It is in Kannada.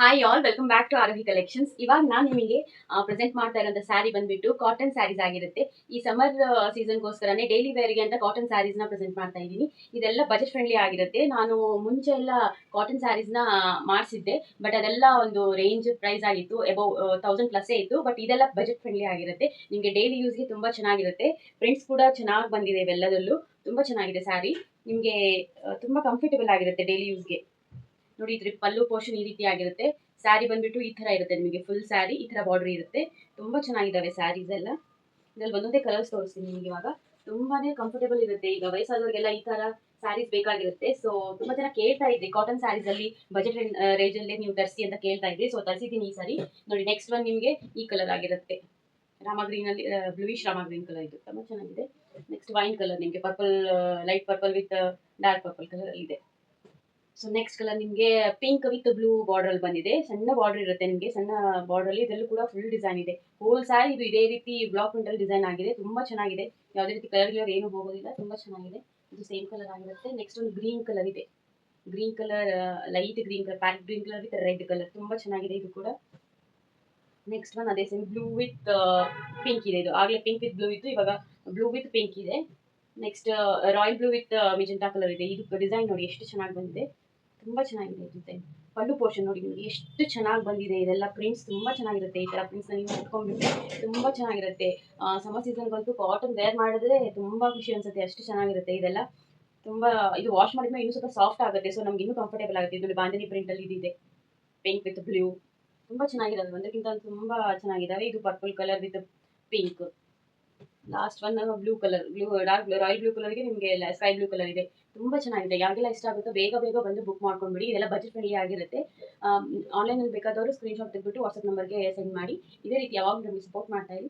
Hi all, welcome back to Aarohi collections. ಇವಾಗ ನಾನು ನಿಮಗೆ ಪ್ರೆಸೆಂಟ್ ಮಾಡ್ತಾ ಇರೋಂಥ ಸ್ಯಾರಿ ಬಂದ್ಬಿಟ್ಟು ಕಾಟನ್ ಸ್ಯಾರೀಸ್ ಆಗಿರುತ್ತೆ. ಈ ಸಮ್ಮರ್ ಸೀಸನ್ಗೋಸ್ಕರನೇ ಡೈಲಿ ವೇರ್ಗೆ ಅಂತ ಕಾಟನ್ ಸ್ಯಾರೀಸ್ನ ಪ್ರೆಸೆಂಟ್ ಮಾಡ್ತಾ ಇದ್ದೀನಿ. ಇದೆಲ್ಲ ಬಜೆಟ್ ಫ್ರೆಂಡ್ಲಿ ಆಗಿರುತ್ತೆ. ನಾನು ಮುಂಚೆ ಎಲ್ಲ ಕಾಟನ್ ಸ್ಯಾರೀಸ್ನ ಮಾಡಿಸಿದ್ದೆ, ಬಟ್ ಅದೆಲ್ಲ ಒಂದು ರೇಂಜ್ ಪ್ರೈಸ್ ಆಗಿತ್ತು, ಅಬೌವ್ 1000+ ಇತ್ತು. ಬಟ್ ಇದೆಲ್ಲ ಬಜೆಟ್ ಫ್ರೆಂಡ್ಲಿ ಆಗಿರುತ್ತೆ. ನಿಮಗೆ ಡೈಲಿ ಯೂಸ್ಗೆ ತುಂಬ ಚೆನ್ನಾಗಿರುತ್ತೆ. ಪ್ರಿಂಟ್ಸ್ ಕೂಡ ಚೆನ್ನಾಗಿ ಬಂದಿದೆ ಇವೆಲ್ಲದಲ್ಲೂ. ತುಂಬ ಚೆನ್ನಾಗಿದೆ ಸ್ಯಾರಿ. ನಿಮಗೆ ತುಂಬ ಕಂಫರ್ಟಬಲ್ ಆಗಿರುತ್ತೆ ಡೈಲಿ ಯೂಸ್ಗೆ. ನೋಡಿ, ಇದ್ರ ಪಲ್ಲು ಪೋರ್ಷನ್ ಈ ರೀತಿ ಆಗಿರುತ್ತೆ. ಸ್ಯಾರಿ ಬಂದ್ಬಿಟ್ಟು ಈ ತರ ಇರುತ್ತೆ. ನಿಮಗೆ ಫುಲ್ ಸ್ಯಾರಿ ಈ ತರ ಬಾರ್ಡರ್ ಇರುತ್ತೆ. ತುಂಬಾ ಚೆನ್ನಾಗಿದ್ದಾವೆ ಸ್ಯಾರೀಸ್ ಎಲ್ಲ. ಇದ್ರಲ್ಲಿ ಒಂದೊಂದೇ ಕಲರ್ಸ್ ತೋರಿಸ್ತೀನಿ ನಿಮಗೆ ಇವಾಗ. ತುಂಬಾನೇ ಕಂಫರ್ಟಬಲ್ ಇರುತ್ತೆ. ಈಗ ವಯಸ್ಸಾದವರಿಗೆಲ್ಲ ಈ ತರ ಸ್ಯಾರೀಸ್ ಬೇಕಾಗಿರುತ್ತೆ. ಸೊ ತುಂಬಾ ಜನ ಕೇಳ್ತಾ ಇದ್ರಿ ಕಾಟನ್ ಸ್ಯಾರೀಸ್ ಅಲ್ಲಿ ಬಜೆಟ್ ರೇಂಜ್ ಅಲ್ಲಿ ನೀವು ತರಿಸಿ ಅಂತ ಕೇಳ್ತಾ ಇದ್ರಿ. ಸೊ ತರಿಸಿದ್ದೀನಿ ಈ ಸಾರಿ. ನೋಡಿ, ನೆಕ್ಸ್ಟ್ ಒನ್ ನಿಮಗೆ ಈ ಕಲರ್ ಆಗಿರುತ್ತೆ. ರಾಮ ಗ್ರೀನ್ ಅಲ್ಲಿ ಬ್ಲೂಯಿಶ್ ರಾಮ ಗ್ರೀನ್ ಕಲರ್ ಇದು ತುಂಬಾ ಚೆನ್ನಾಗಿದೆ. ನೆಕ್ಸ್ಟ್ ವೈನ್ ಕಲರ್, ನಿಮಗೆ purple, light purple with dark purple colour ಅಲ್ಲಿ ಇದೆ. ಸೊ ನೆಕ್ಸ್ಟ್ ಕಲರ್ ನಿಮಗೆ ಪಿಂಕ್ ವಿತ್ ಬ್ಲೂ ಬಾರ್ಡರ್ ಅಲ್ಲಿ ಬಂದಿದೆ. ಸಣ್ಣ ಬಾರ್ಡರ್ ಇರುತ್ತೆ ನಿಮಗೆ, ಸಣ್ಣ ಬಾರ್ಡರ್ ಅಲ್ಲಿ. ಇದರಲ್ಲೂ ಕೂಡ ಫುಲ್ ಡಿಸೈನ್ ಇದೆ. ಹೋಲ್ ಸ್ಯಾರಿ ಇದು ಇದೇ ರೀತಿ ಬ್ಲಾಕ್ ಪ್ರಿಂಟ್ ಅಲ್ಲಿ ಡಿಸೈನ್ ಆಗಿದೆ. ತುಂಬಾ ಚೆನ್ನಾಗಿದೆ. ಯಾವುದೇ ರೀತಿ ಕಲರ್ ಗಿಲರ್ ಏನು ಹೋಗೋದಿಲ್ಲ. ತುಂಬಾ ಚೆನ್ನಾಗಿದೆ. ಇದು ಸೇಮ್ ಕಲರ್ ಆಗಿರುತ್ತೆ. ನೆಕ್ಸ್ಟ್ ಒಂದು ಗ್ರೀನ್ ಕಲರ್ ಇದೆ. Green colour, light green colour, parrot green colour with red colour. ತುಂಬಾ ಚೆನ್ನಾಗಿದೆ ಇದು ಕೂಡ. ನೆಕ್ಸ್ಟ್ ಒನ್ ಅದೇ ಸೇಮ್ ಬ್ಲೂ ವಿತ್ ಪಿಂಕ್ ಇದೆ. ಇದು ಆಗಲೇ ಪಿಂಕ್ ವಿತ್ ಬ್ಲೂ ಇತ್ತು, ಇವಾಗ ಬ್ಲೂ ವಿತ್ ಪಿಂಕ್ ಇದೆ. Next royal blue with magenta colour ಇದೆ. ಇದು ಡಿಸೈನ್ ನೋಡಿ ಎಷ್ಟು ಚೆನ್ನಾಗಿ ಬಂದಿದೆ. ತುಂಬಾ ಚೆನ್ನಾಗಿದೆ ಡಿಸೈನ್. ಪಲ್ಲು ಪೋರ್ಷನ್ ನೋಡಿ ನಿಮಗೆ ಎಷ್ಟು ಚೆನ್ನಾಗಿ ಬಂದಿದೆ. ಇದೆಲ್ಲ ಪ್ರಿಂಟ್ಸ್ ತುಂಬಾ ಚೆನ್ನಾಗಿರುತ್ತೆ. ಈ ತರ ಪ್ರಿಂಟ್ಸ್ ನೀವು ಇಟ್ಕೊಂಡ್ಬಿಟ್ಟು ತುಂಬಾ ಚೆನ್ನಾಗಿರುತ್ತೆ. ಸಮ್ಮರ್ ಸೀಸನ್ಗಂತೂ ಕಾಟನ್ ವೇರ್ ಮಾಡಿದ್ರೆ ತುಂಬಾ ಖುಷಿ ಅನ್ಸುತ್ತೆ, ಅಷ್ಟು ಚೆನ್ನಾಗಿರುತ್ತೆ ಇದೆಲ್ಲ. ತುಂಬಾ ಇದು ವಾಶ್ ಮಾಡಿದ್ಮೇಲೆ ಇನ್ನೂ ಸ್ವಲ್ಪ ಸಾಫ್ಟ್ ಆಗುತ್ತೆ. ಸೊ ನಮ್ಗೆ ಇನ್ನೂ ಕಂಫರ್ಟೇಬಲ್ ಆಗುತ್ತೆ. ಇದು ಬಾಂಧನಿ ಪ್ರಿಂಟ್ ಅಲ್ಲಿ ಇದೆ. ಪಿಂಕ್ ವಿತ್ ಬ್ಲೂ ತುಂಬಾ ಚೆನ್ನಾಗಿರೋದು. ಒಂದಕ್ಕಿಂತ ತುಂಬಾ ಚೆನ್ನಾಗಿದ್ದಾವೆ. ಇದು purple colour with pink. Last one blue colour, dark royal blue ಕಲರ್ಗೆ ನಿಮಗೆ ಸ್ಕೈ ಬ್ಲೂ ಕಲರ್ ಇದೆ. ತುಂಬಾ ಚೆನ್ನಾಗಿದೆ. ಯಾರಿಗೆಲ್ಲ ಇಷ್ಟ ಆಗುತ್ತೋ ಬೇಗ ಬೇಗ ಬಂದು ಬುಕ್ ಮಾಡ್ಕೊಂಡ್ಬಿಡಿ. ಇದೆಲ್ಲ ಬಜೆಟ್ ಫ್ರೆಂಡ್ಲಿ ಆಗಿರುತ್ತೆ. ಆನ್ಲೈನಲ್ಲಿ ಬೇಕಾದವರು ಸ್ಕ್ರೀನ್ಶಾಟ್ ತೆಗೆದ್ಬಿಟ್ಟು ವಾಟ್ಸ್ಆಪ್ ನಂಬರ್ಗೆ ಸೆಂಡ್ ಮಾಡಿ. ಇದೇ ರೀತಿ ಯಾವಾಗ ನಮಗೆ ಸಪೋರ್ಟ್ ಮಾಡ್ತಾ ಇರಿ.